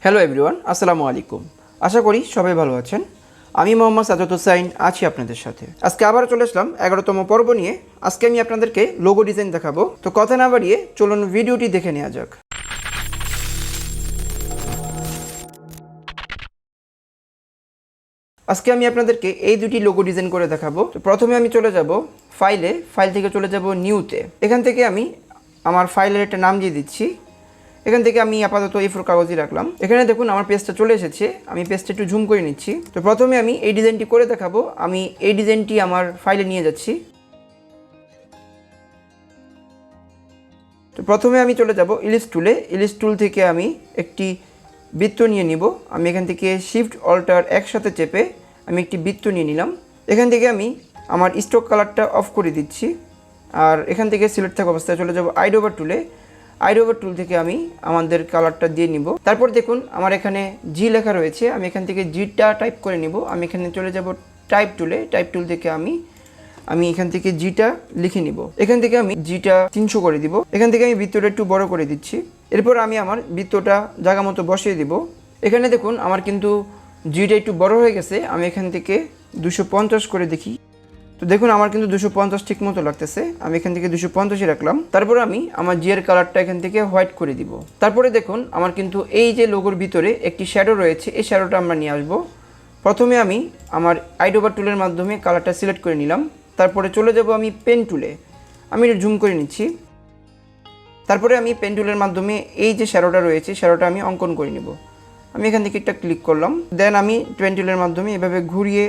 Hello everyone, আসসালামু আলাইকুম। আশা করি সবাই ভালো আছেন। আমি মোহাম্মদ সাজ্জাদ আছি আপনাদের সাথে। আজকে আবার চলে আসলাম 11তম পর্ব নিয়ে। আজকে আমি আপনাদেরকে লোগো ডিজাইন দেখাবো। তো কথা না বাড়িয়ে চলুন ভিডিওটি দেখে নেওয়া যাক। আজকে আমি আপনাদেরকে এই দুটি লোগো ডিজাইন করে দেখাবো। তো প্রথমে আমি চলে যাব ফাইল থেকে চলে যাব নিউতে। এখান থেকে আমি আমার ফাইলের একটা নাম দিয়ে দিচ্ছি। এখান থেকে আমি আপাতত A4 কাগজই রাখলাম। এখানে দেখুন আমার পেজটা চলে এসেছে। আমি পেজটা একটু জুম করে নিচ্ছি। তো প্রথমে আমি এই ডিজাইনটি করে দেখাবো। আমি এই ডিজাইনটি আমার ফাইলে নিয়ে যাচ্ছি। তো প্রথমে আমি চলে যাব ইলিশ টুল থেকে আমি একটি বৃত্ত নিয়ে নিব। আমি এখান থেকে শিফট অল্টার একসাথে চেপে আমি একটি বৃত্ত নিয়ে নিলাম। এখান থেকে আমি আমার স্ট্রোক কালারটা অফ করে দিচ্ছি। আর এখান থেকে সিলেক্ট থাকা অবস্থায় চলে যাব আইডোভার টুল থেকে আমি আমাদের কালারটা দিয়ে নিব। তারপর দেখুন আমার এখানে জি লেখা রয়েছে। আমি এখান থেকে জিটা টাইপ করে নিব। আমি এখানে চলে যাব টাইপ টুল থেকে আমি এখান থেকে জিটা লিখে নিব। এখান থেকে আমি জিটা 300 করে দিব। এখান থেকে আমি বৃত্তটা একটু বড় করে দিচ্ছি। এরপর আমি আমার বৃত্তটা জায়গা মতো বসিয়ে দিব। এখানে দেখুন আমার কিন্তু জিটা একটু বড় হয়ে গেছে। আমি এখান থেকে 250 করে দেখি। তো দেখুন আমার কিন্তু 250 ঠিক মতো লাগতেছে। আমি এখান থেকে 250ই রাখলাম। তারপর আমি আমার জিয়ের কালারটা এখান থেকে হোয়াইট করে দিব। তারপরে দেখুন আমার কিন্তু এই যে লোগোর ভিতরে একটি শ্যাডো রয়েছে, এই শ্যাডোটা আমরা নিয়ে আসব। প্রথমে আমি আমার আইডোভার টুলের মাধ্যমে কালারটা সিলেক্ট করে নিলাম। তারপরে চলে যাব আমি পেন টুলে। আমি একটু জুম করে নিচ্ছি। তারপরে আমি পেন টুলের মাধ্যমে এই যে শ্যাডোটা রয়েছে, শ্যাডোটা আমি অঙ্কন করে নিব। আমি এখান থেকে একটা ক্লিক করলাম। দেন আমি পেন টুলের মাধ্যমে এভাবে ঘুরিয়ে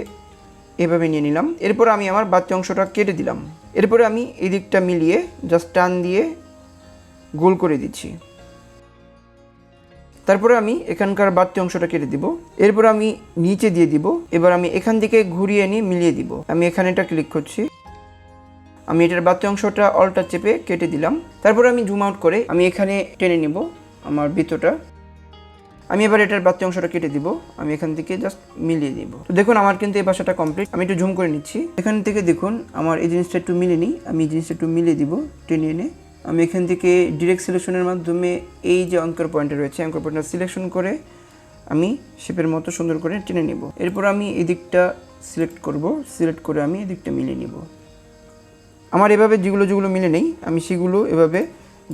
এভাবে নিয়ে নিলাম। এরপর আমি আমার বাড়তি অংশটা কেটে দিলাম। এরপরে আমি এই দিকটা মিলিয়ে জাস্ট টান দিয়ে গোল করে দিচ্ছি। তারপরে আমি এখানকার বাড়তি অংশটা কেটে দিব। এরপর আমি নিচে দিয়ে দিব। এবার আমি এখান থেকে ঘুরিয়ে নিয়ে মিলিয়ে দিব। আমি এখানে এটা ক্লিক করছি। আমি এটার বাড়তি অংশটা অল্টার চেপে কেটে দিলাম। তারপরে আমি জুম আউট করে আমি এখানে টেনে নিব আমার বৃত্তটা। আমি এবার এটার বাড়তি অংশটা কেটে দিব। আমি এখান থেকে জাস্ট মিলিয়ে দিব। তো দেখুন আমার কিন্তু এই বাসাটা কমপ্লিট। আমি একটু জুম করে নিচ্ছি। এখান থেকে দেখুন আমার এই জিনিসটা একটু মিলিয়ে নিই। আমি এই জিনিসটা একটু মিলিয়ে দিব টেনে এনে। আমি এখান থেকে ডিরেক্ট সিলেকশনের মাধ্যমে এই যে অঙ্কের পয়েন্টটা রয়েছে, অঙ্কের পয়েন্টটা সিলেকশন করে আমি শেপের মতো সুন্দর করে টেনে নিব। এরপর আমি এই দিকটা সিলেক্ট করব। সিলেক্ট করে আমি এই দিকটা মিলিয়ে নিব। আমার এভাবে যেগুলো মিলে নেই আমি সেগুলো এভাবে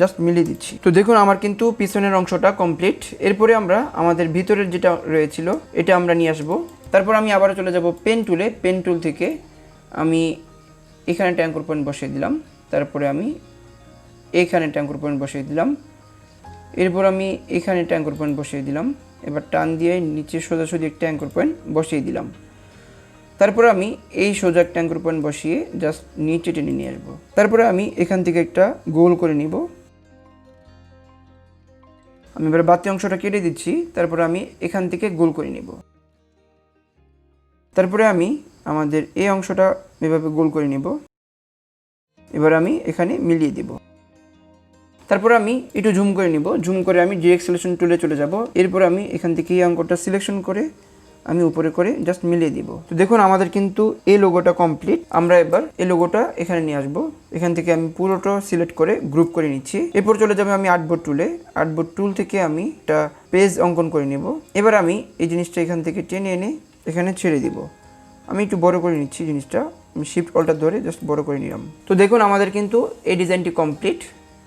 জাস্ট মিলিয়ে দিচ্ছি। তো দেখুন আমার কিন্তু পিছনের অংশটা কমপ্লিট। এরপরে আমরা আমাদের ভিতরের যেটা রয়েছিল এটা আমরা নিয়ে আসব। তারপর আমি আবারও চলে যাব পেন টুল থেকে আমি এখানে ট্যাঙ্কর পয়েন্ট বসিয়ে দিলাম। তারপরে আমি এখানে ট্যাঙ্কর পয়েন্ট বসিয়ে দিলাম। এরপর আমি এখানে ট্যাঙ্কর পয়েন্ট বসিয়ে দিলাম। এবার টান দিয়ে নিচে সোজাসুজি একটা ট্যাঙ্কর পয়েন্ট বসিয়ে দিলাম। তারপরে আমি এই সোজা একটা ট্যাঙ্কর পয়েন্ট বসিয়ে জাস্ট নিচে টেনে নিয়ে আসবো। তারপরে আমি এখান থেকে একটা গোল করে নিব। আমি এবার বাড়তি অংশটা কেটে দিচ্ছি। তারপরে আমি এখান থেকে গোল করে নিব। তারপরে আমি আমাদের এই অংশটা এভাবে গোল করে নিব। এবার আমি এখানে মিলিয়ে দিব। তারপর আমি একটু জুম করে নিব। জুম করে আমি ডিরেক্ট সিলেকশন টুলে চলে যাব। এরপর আমি এখান থেকে এই অঙ্কটা সিলেকশন করে আমি উপরে করে জাস্ট মিলিয়ে দিব। তো দেখুন আমাদের কিন্তু এই লোগোটা কমপ্লিট। আমরা এবার এই লোগোটা এখানে নিয়ে আসবো। এখান থেকে আমি পুরোটা সিলেক্ট করে গ্রুপ করে নিচ্ছি। এরপর চলে যাবে আমি আর্টবোর্ড টুল থেকে আমি একটা পেজ অঙ্কন করে নিব। এবার আমি এই জিনিসটা এখান থেকে টেনে এনে এখানে ছেড়ে দিব। আমি একটু বড় করে নিচ্ছি জিনিসটা। আমি শিফট অল্টার ধরে জাস্ট বড় করে নিলাম। তো দেখুন আমাদের কিন্তু এই ডিজাইনটি কমপ্লিট।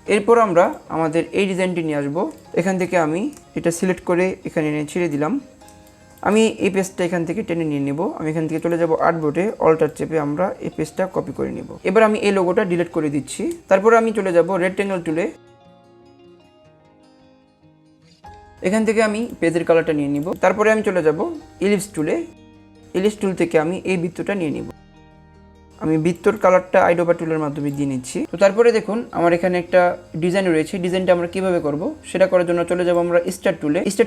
এরপর আমরা আমাদের এই ডিজাইনটি নিয়ে আসবো। এখান থেকে আমি এটা সিলেক্ট করে এখানে এনে ছেড়ে দিলাম। আমি এই পেজটা এখান থেকে টেনে নিয়ে নেব। আমি এখান থেকে চলে যাব আর্টবোর্ডে অল্টার চেপে আমরা এই পেজটা কপি করে নেব। এবার আমি এই লোগোটা ডিলিট করে দিচ্ছি। তারপর আমি চলে যাব রেক্টেঙ্গেল টুলে। এখান থেকে আমি পেজের কালারটা নিয়ে নিব। তারপরে আমি চলে যাব ইলিপস টুল থেকে আমি এই বৃত্তটা নিয়ে নিব। আমি বৃত্তর কালারটা আইডোভার টুলের মাধ্যমে দিয়ে নিচ্ছি। তো তারপরে দেখুন আমার এখানে একটা ডিজাইন রয়েছে। ডিজাইনটা আমরা কিভাবে করব সেটা করার জন্য চলে যাব আমরা স্টার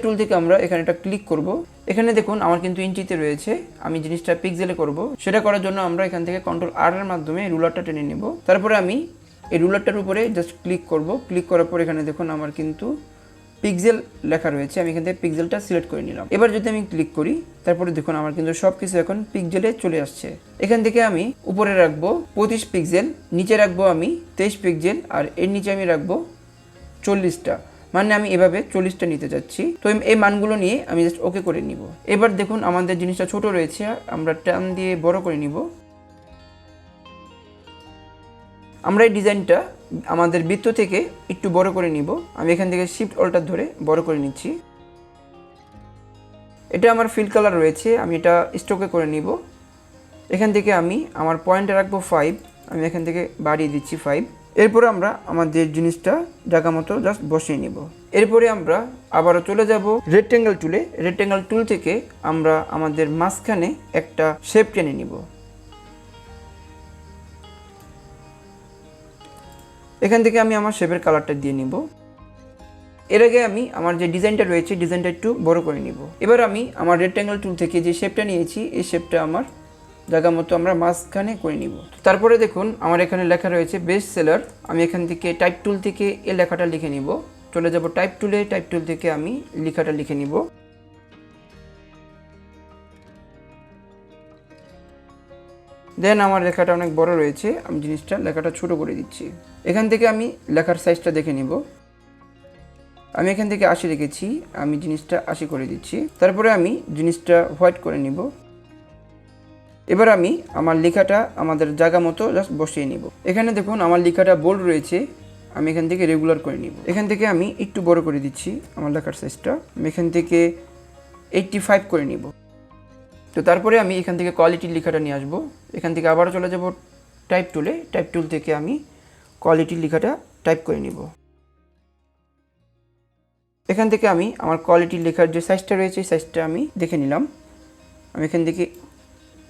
টুল থেকে আমরা এখানে একটা ক্লিক করব। এখানে দেখুন আমার কিন্তু ইঞ্চিতে রয়েছে। আমি জিনিসটা পিক্সেলে করব। সেটা করার জন্য আমরা এখান থেকে কন্ট্রোল আর এর মাধ্যমে রুলারটা টেনে নেব। তারপরে আমি এই রুলারটার উপরে জাস্ট ক্লিক করব। ক্লিক করার পর এখানে দেখুন আমার কিন্তু পিক্সেল লেখা রয়েছে। আমি এখান থেকে পিক্সেলটা সিলেক্ট করে নিলাম। এবার যদি আমি ক্লিক করি তারপরে দেখুন আমার কিন্তু সবকিছু এখন পিক্সেলে চলে আসছে। এখান থেকে আমি উপরে রাখবো 25 পিক্সেল, নিচে রাখবো আমি 23 পিক্সেল, আর এর নিচে আমি রাখবো 40টা। মানে আমি এভাবে 40টা নিতে যাচ্ছি। তো এই মানগুলো নিয়ে আমি জাস্ট ওকে করে নিব। এবার দেখুন আমাদের জিনিসটা ছোট রয়েছে, আমরা টান দিয়ে বড় করে নিব। আমরা এই ডিজাইনটা আমাদের বৃত্ত থেকে একটু বড় করে নিব। আমি এখান থেকে শিফট অল্টার ধরে বড় করে নিচ্ছি। এটা আমার ফিল কালার রয়েছে, আমি এটা স্ট্রোকে করে নিব। এখান থেকে আমি আমার পয়েন্টে রাখবো 5, আমি এখান থেকে বাড়িয়ে দিচ্ছি 5। এরপরে আমরা আমাদের জিনিসটা জায়গা মতো জাস্ট বসিয়ে নিব। এরপরে আমরা আবারও চলে যাব রেক্ট্যাঙ্গেল টুলে। রেক্ট্যাঙ্গেল টুল থেকে আমরা আমাদের মাঝখানে একটা শেপ টেনে নিব। এখান থেকে আমি আমার শেপের কালারটা দিয়ে নিব। এর আগে আমি আমার যে ডিজাইনটা রয়েছে ডিজাইনটা একটু বড় করে নিব। এবার আমি আমার রেক্ট্যাঙ্গেল টুল থেকে যে শেপটা নিয়েছি এই শেপটা আমার জায়গা মতো আমরা মাঝখানে করে নিব। তারপরে দেখুন আমার এখানে লেখা রয়েছে বেস্ট সেলার। আমি এখান থেকে টাইপ টুল থেকে এই লেখাটা লিখে নিব। চলে যাব টাইপ টুলে, টাইপ টুল থেকে আমি লেখাটা লিখে নিব। দেন আমার লেখাটা অনেক বড় রয়েছে, আমি লেখাটা ছোট করে দিচ্ছি। এখান থেকে আমি লেখার সাইজটা দেখে নিব। আমি এখান থেকে 80 রেখেছি, আমি জিনিসটা 80 করে দিচ্ছি। তারপরে আমি জিনিসটা হোয়াইট করে নিব। এবার আমি আমার লেখাটা আমাদের জায়গা মতো জাস্ট বসিয়ে নিব। এখানে দেখুন আমার লেখাটা বোল্ড রয়েছে, আমি এখান থেকে রেগুলার করে নিব। এখান থেকে আমি একটু বড় করে দিচ্ছি আমার লেখার সাইজটা। আমি এখান থেকে 85 করে নিব। তো তারপরে আমি এখান থেকে কোয়ালিটির লেখাটা নিয়ে আসবো। এখান থেকে আবারও চলে যাব টাইপ টুলে, টাইপ টুল থেকে আমি কোয়ালিটির লেখাটা টাইপ করে নিব। এখান থেকে আমি আমার কোয়ালিটির লেখার যে সাইজটা রয়েছে এই সাইজটা আমি দেখে নিলাম। আমি এখান থেকে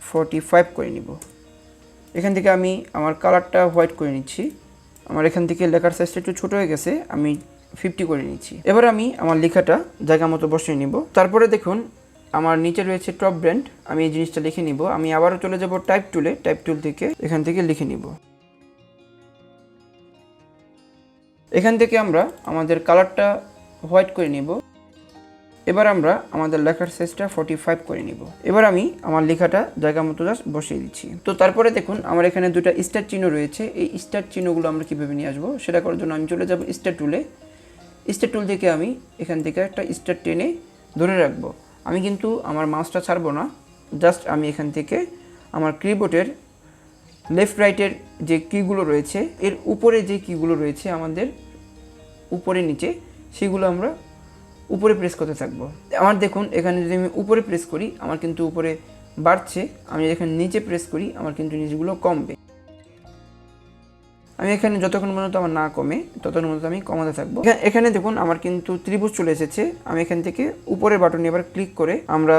45 করে নিব। এখান থেকে আমি আমার কালারটা হোয়াইট করে নিচ্ছি। আমার এখান থেকে লেখার সাইজটা একটু ছোট হয়ে গেছে, আমি 50 করে নিচ্ছি। এবার আমি আমার লেখাটা জায়গা মতো বসিয়ে নিব। তারপরে দেখুন আমার নিচে রয়েছে টপ ব্র্যান্ড, আমি এই জিনিসটা লিখে নিব। আমি আবারও চলে যাব টাইপ টুলে, টাইপ টুল থেকে এখান থেকে লিখে নিব। এখান থেকে আমরা আমাদের কালারটা হোয়াইট করে নিব। এবার আমরা আমাদের লেখার সাইজটা 45 করে নিব। এবার আমি আমার লেখাটা জায়গা মতো জাস্ট বসিয়ে দিচ্ছি। তো তারপরে দেখুন আমার এখানে দুটো স্টার চিহ্ন রয়েছে, এই স্টার চিহ্নগুলো আমরা কীভাবে নিয়ে আসবো সেটা করার জন্য আমি চলে যাব স্টার টুলে। স্টার টুল থেকে আমি এখান থেকে একটা স্টার টেনে ধরে রাখবো। আমি কিন্তু আমার মাউসটা ছাড়বো না, জাস্ট আমি এখান থেকে আমার কিবোর্ডের লেফট রাইটের যে কিগুলো রয়েছে এর উপরে যে কিগুলো রয়েছে আমাদের উপরে নিচে সেগুলো আমরা উপরে প্রেস করতে থাকবো। আমার দেখুন এখানে যদি আমি উপরে প্রেস করি আমার কিন্তু উপরে বাড়ছে, আমি এখানে নিচে প্রেস করি আমার কিন্তু নিচগুলো কমবে। আমি এখানে যতক্ষণ পর্যন্ত আমার না কমে ততক্ষণ পর্যন্ত আমি কমাতে থাকবো। এখানে দেখুন আমার কিন্তু ত্রিভুজ চলে এসেছে। আমি এখান থেকে উপরের বাটনে এবার ক্লিক করে আমরা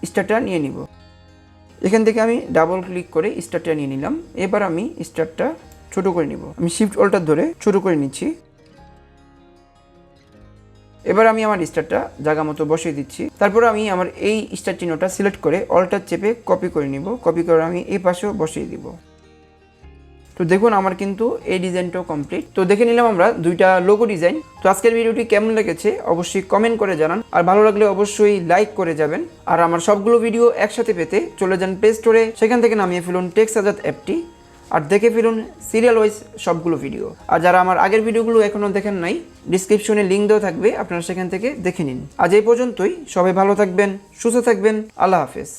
স্টারটা নিয়ে নিব। এখান থেকে আমি ডাবল ক্লিক করে স্টারটা নিয়ে নিলাম। এবার আমি স্টারটা ছোট করে নিব। আমি শিফট অল্টার ধরে ছোট করে নিচ্ছি। এবার আমি আমার স্টারটা জায়গা মতো বসিয়ে দিচ্ছি। তারপর আমি আমার এই স্টার চিহ্নটা সিলেক্ট করে অল্টার চেপে কপি করে নিব। কপি করে আমি এই পাশেও বসিয়ে দিব। তো দেখুন আমার কিন্তু এই ডিজাইনটাও কমপ্লিট। তো দেখে নিলাম আমরা দুইটা লোগো ডিজাইন। তো আজকের ভিডিওটি কেমন লেগেছে অবশ্যই কমেন্ট করে জানান, আর ভালো লাগলে অবশ্যই লাইক করে যাবেন। আর আমার সবগুলো ভিডিও একসাথে পেতে চলে যান প্লে স্টোরে, সেখান থেকে নামিয়ে ফেলুন টেক্সট সাজাদ অ্যাপটি আর দেখে ফেলুন সিরিয়াল ওয়াইজ সবগুলো ভিডিও। আর যারা আমার আগের ভিডিওগুলো এখনও দেখেন নাই ডিসক্রিপশনে লিঙ্ক দেওয়া থাকবে, আপনারা সেখান থেকে দেখে নিন। আজ এই পর্যন্তই, সবাই ভালো থাকবেন, সুস্থ থাকবেন, আল্লাহ হাফেজ।